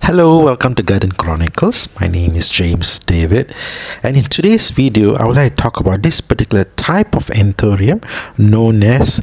Hello, welcome to Garden Chronicles. My name is James David, and in today's video I would like to talk about this particular type of Anthurium known as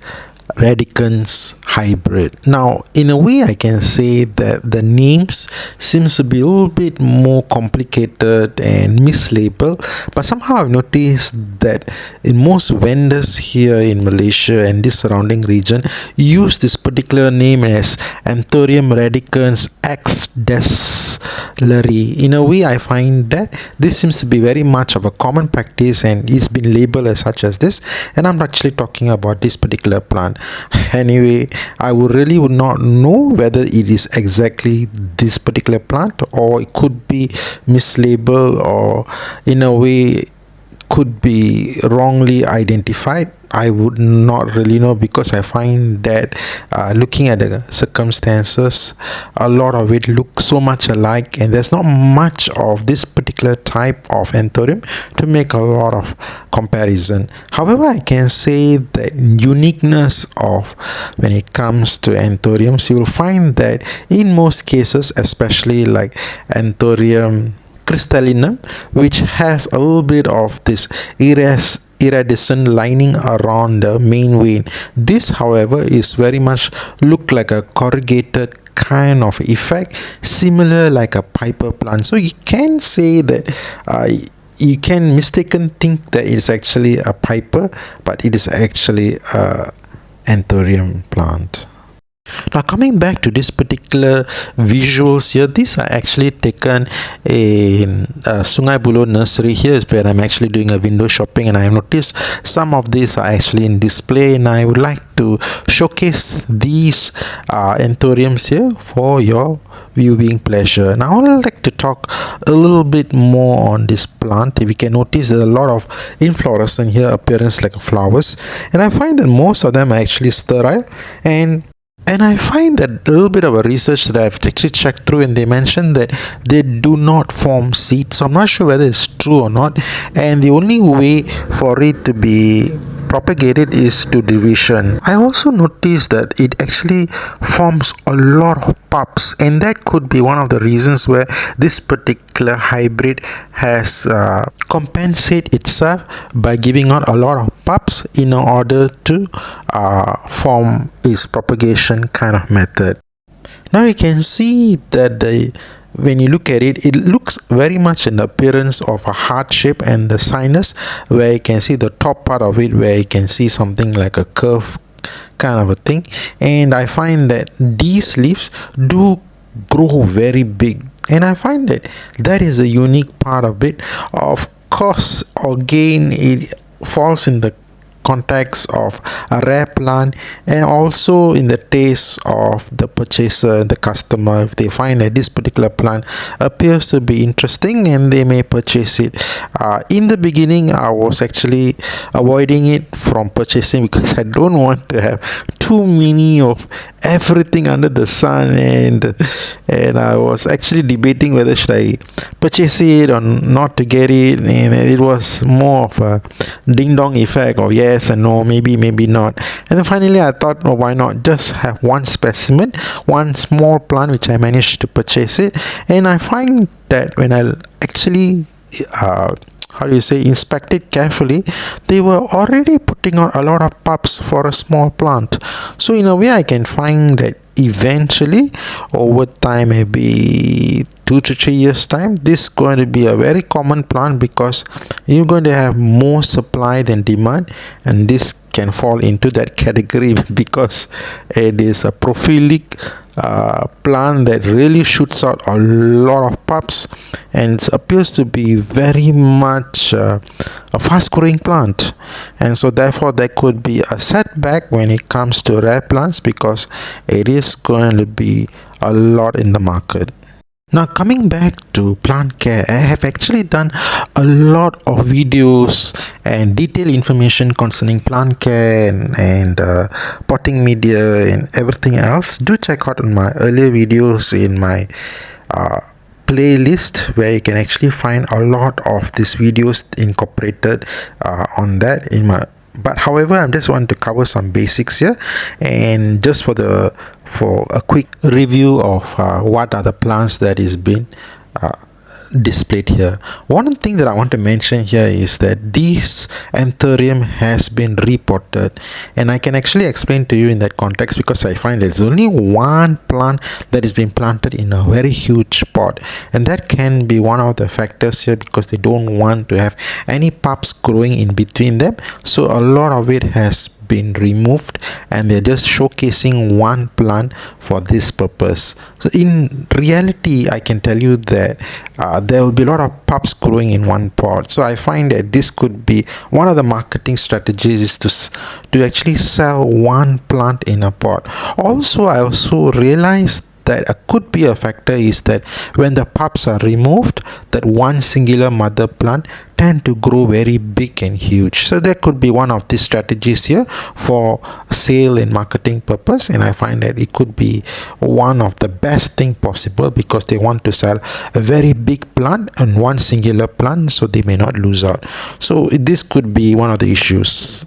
Radicans hybrid. Now, in a way, I can say that the names seems to be a little bit more complicated and mislabeled, but somehow I've noticed that in most vendors here in Malaysia and this surrounding region use this particular name as Anthurium Radicans X Dressleri. In a way, I find that this seems to be very much of a common practice and it's been labeled as such as this, and I'm actually talking about this particular plant. Anyway, I would not know whether it is exactly this particular plant or it could be mislabeled or in a way could be wrongly identified. I would not really know, because I find that looking at the circumstances, a lot of it looks so much alike, and there's not much of this particular type of Anthurium to make a lot of comparison. However, I can say that uniqueness of when it comes to Anthuriums, you will find that in most cases, especially like Anthurium crystallinum, which has a little bit of this iridescent lining around the main vein. This, however, is very much look like a corrugated kind of effect, similar like a piper plant. So you can say that you can mistaken think that it's actually a piper, but it is actually a Anthurium plant. Now, coming back to this particular visuals here, these are actually taken in Sungai Buloh nursery. Here is where I'm actually doing a window shopping, and I have noticed some of these are actually in display, and I would like to showcase these Anthuriums here for your viewing pleasure. Now, I would like to talk a little bit more on this plant. If you can notice, there's a lot of inflorescence here, appearance like flowers, and I find that most of them are actually sterile, and I find that a little bit of a research that I've actually checked through, and they mentioned that they do not form seeds. So I'm not sure whether it's true or not. And the only way for it to be propagated is to division. I also noticed that it actually forms a lot of pups, and that could be one of the reasons where this particular hybrid has compensate itself by giving out a lot of pups in order to form its propagation kind of method. Now you can see that when you look at it, it looks very much in the appearance of a heart shape, and the sinus where you can see the top part of it, where you can see something like a curve kind of a thing. And I find that these leaves do grow very big, and I find that is a unique part of it. Of course, again, it falls in the context of a rare plant, and also in the taste of the purchaser, the customer. If they find that this particular plant appears to be interesting, and they may purchase it. In the beginning, I was actually avoiding it from purchasing because I don't want to have too many of everything under the sun, and I was actually debating whether should I purchase it or not to get it, and it was more of a ding dong effect of yes and no, maybe not. And then finally I thought, oh, why not just have one specimen, one small plant which I managed to purchase it. And I find that when I actually inspect it carefully, they were already putting out a lot of pups for a small plant. So in a way, I can find that eventually, over time, maybe 2 to 3 years time, this is going to be a very common plant, because you're going to have more supply than demand, and this can fall into that category because it is a prophilic plant that really shoots out a lot of pups, and it appears to be very much a fast growing plant. And so therefore there could be a setback when it comes to rare plants, because it is going to be a lot in the market. Now, coming back to plant care, I have actually done a lot of videos and detailed information concerning plant care and potting media and everything else. Do check out on my earlier videos in my playlist, where you can actually find a lot of these videos incorporated on that in my But however, I just want to cover some basics here, and just for a quick review of what are the plants that is been uh, displayed here. One thing that I want to mention here is that this Anthurium has been repotted, and I can actually explain to you in that context because I find there's only one plant that is being planted in a very huge pot, and that can be one of the factors here because they don't want to have any pups growing in between them, so a lot of it has been removed and they're just showcasing one plant for this purpose. So in reality, I can tell you that there will be a lot of pups growing in one pot. So I find that this could be one of the marketing strategies, is to actually sell one plant in a pot. Also, I also realized that could be a factor is that when the pups are removed, that one singular mother plant tend to grow very big and huge. So that could be one of the strategies here for sale and marketing purpose, and I find that it could be one of the best thing possible because they want to sell a very big plant and one singular plant so they may not lose out. So this could be one of the issues.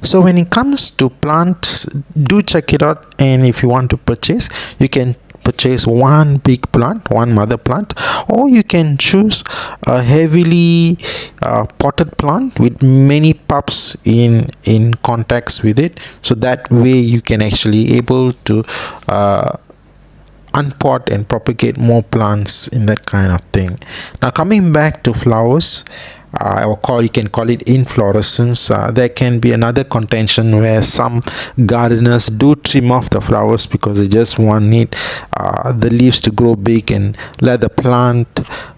So when it comes to plants, do check it out, and if you want to purchase, you can purchase one big plant, one mother plant, or you can choose a heavily potted plant with many pups in contacts with it, so that way you can actually able to unpot and propagate more plants in that kind of thing. Now coming back to flowers, you can call it inflorescence. There can be another contention where some gardeners do trim off the flowers because they just want the leaves to grow big and let the plant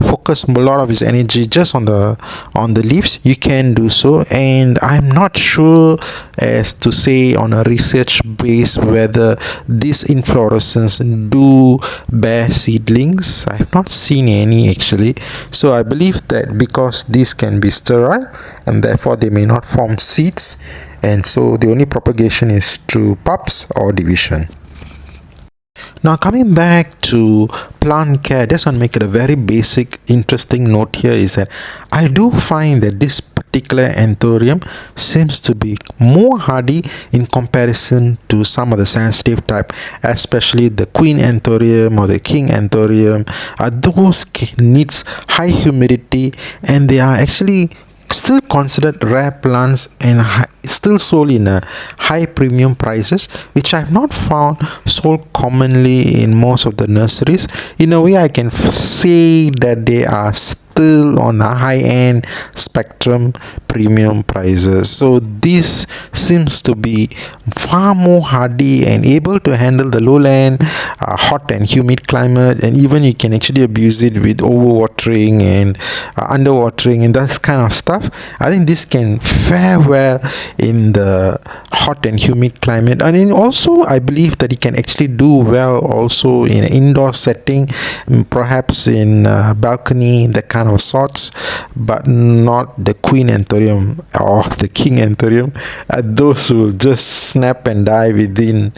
focus a lot of its energy just on the leaves. You can do so, and I'm not sure as to say on a research base whether these inflorescence do bear seedlings. I've not seen any actually, so I believe that because these can be sterile and therefore they may not form seeds, and so the only propagation is through pups or division. Now coming back to plant care, I just want to make it a very basic interesting note here is that I do find that this particular Anthurium seems to be more hardy in comparison to some of the sensitive type, especially the Queen Anthurium or the King Anthurium. Those needs high humidity, and they are actually still considered rare plants and still sold in a high premium prices, which I have not found sold commonly in most of the nurseries. In a way, I can say that they are still on a high-end spectrum premium prices. So this seems to be far more hardy and able to handle the lowland, hot and humid climate, and even you can actually abuse it with overwatering and underwatering and that kind of stuff. I think this can fare well in the hot and humid climate, and then also I believe that it can actually do well also in an indoor setting, perhaps in balcony, that kind of sorts, but not the Queen Anthurium or the King Anthurium. Those will just snap and die within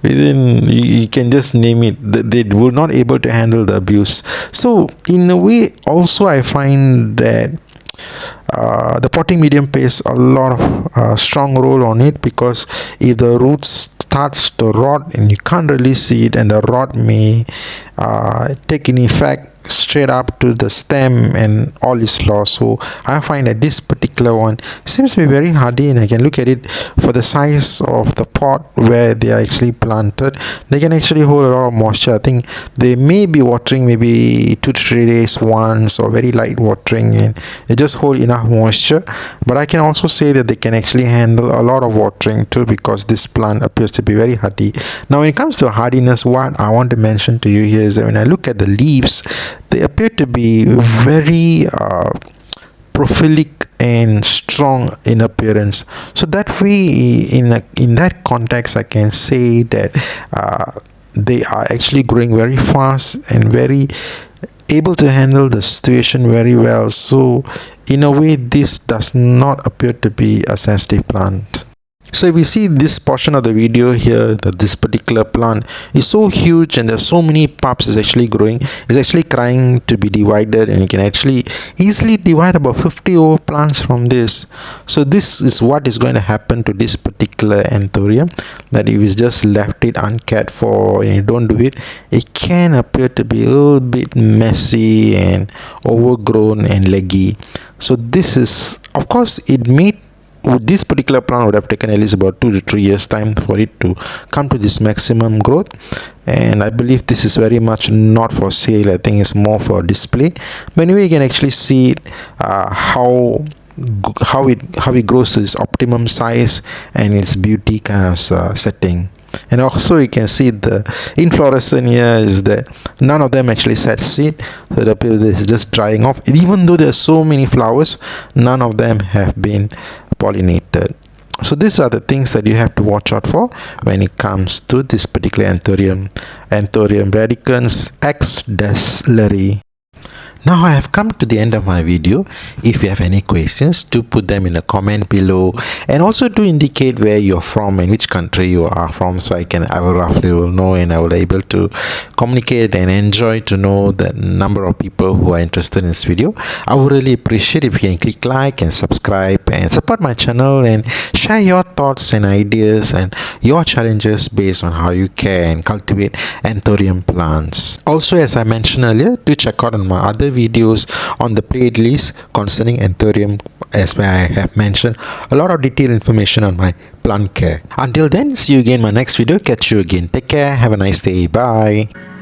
you can just name it. They were not able to handle the abuse. So in a way also I find that the potting medium plays a lot of strong role on it, because if the roots starts to rot and you can't really see it, and the rot may take an effect straight up to the stem and all is lost. So I find that this particular one seems to be very hardy, and I can look at it for the size of the pot where they are actually planted. They can actually hold a lot of moisture. I think they may be watering maybe 2 to 3 days once, or very light watering, and they just hold enough moisture. But I can also say that they can actually handle a lot of watering too, because this plant appears to be very hardy. Now when it comes to hardiness, what I want to mention to you here is that when I look at the leaves, they appear to be very prolific and strong in appearance. So that way, in that context, I can say that they are actually growing very fast and very able to handle the situation very well. So in a way, this does not appear to be a sensitive plant. So if we see this portion of the video here, that this particular plant is so huge and there's so many pups is actually growing, is actually trying to be divided, and you can actually easily divide about 50 over plants from this. So this is what is going to happen to this particular Anthurium, that if it's just left it uncared for and you don't do it, it can appear to be a little bit messy and overgrown and leggy. So this is, of course, it may, this particular plant would have taken at least about 2 to 3 years time for it to come to this maximum growth, and I believe this is very much not for sale. I think it's more for display. But anyway, you can actually see how it grows to its optimum size and its beauty kind of setting. And also you can see the inflorescence here is that none of them actually set seed, so it appears this is just drying off. And even though there are so many flowers, none of them have been pollinated. So these are the things that you have to watch out for when it comes to this particular Anthurium Radicans x Dressleri. Now I have come to the end of my video. If you have any questions, do put them in the comment below, and also do indicate where you're from and which country you are from, so I will roughly will know, and I will be able to communicate and enjoy to know the number of people who are interested in this video. I would really appreciate if you can click like and subscribe and support my channel and share your thoughts and ideas and your challenges based on how you care and cultivate Anthurium plants. Also, as I mentioned earlier, do check out on my other videos on the playlist concerning Anthurium, as I have mentioned a lot of detailed information on my plant care. Until then, see you again in my next video. Catch you again. Take care. Have a nice day. Bye.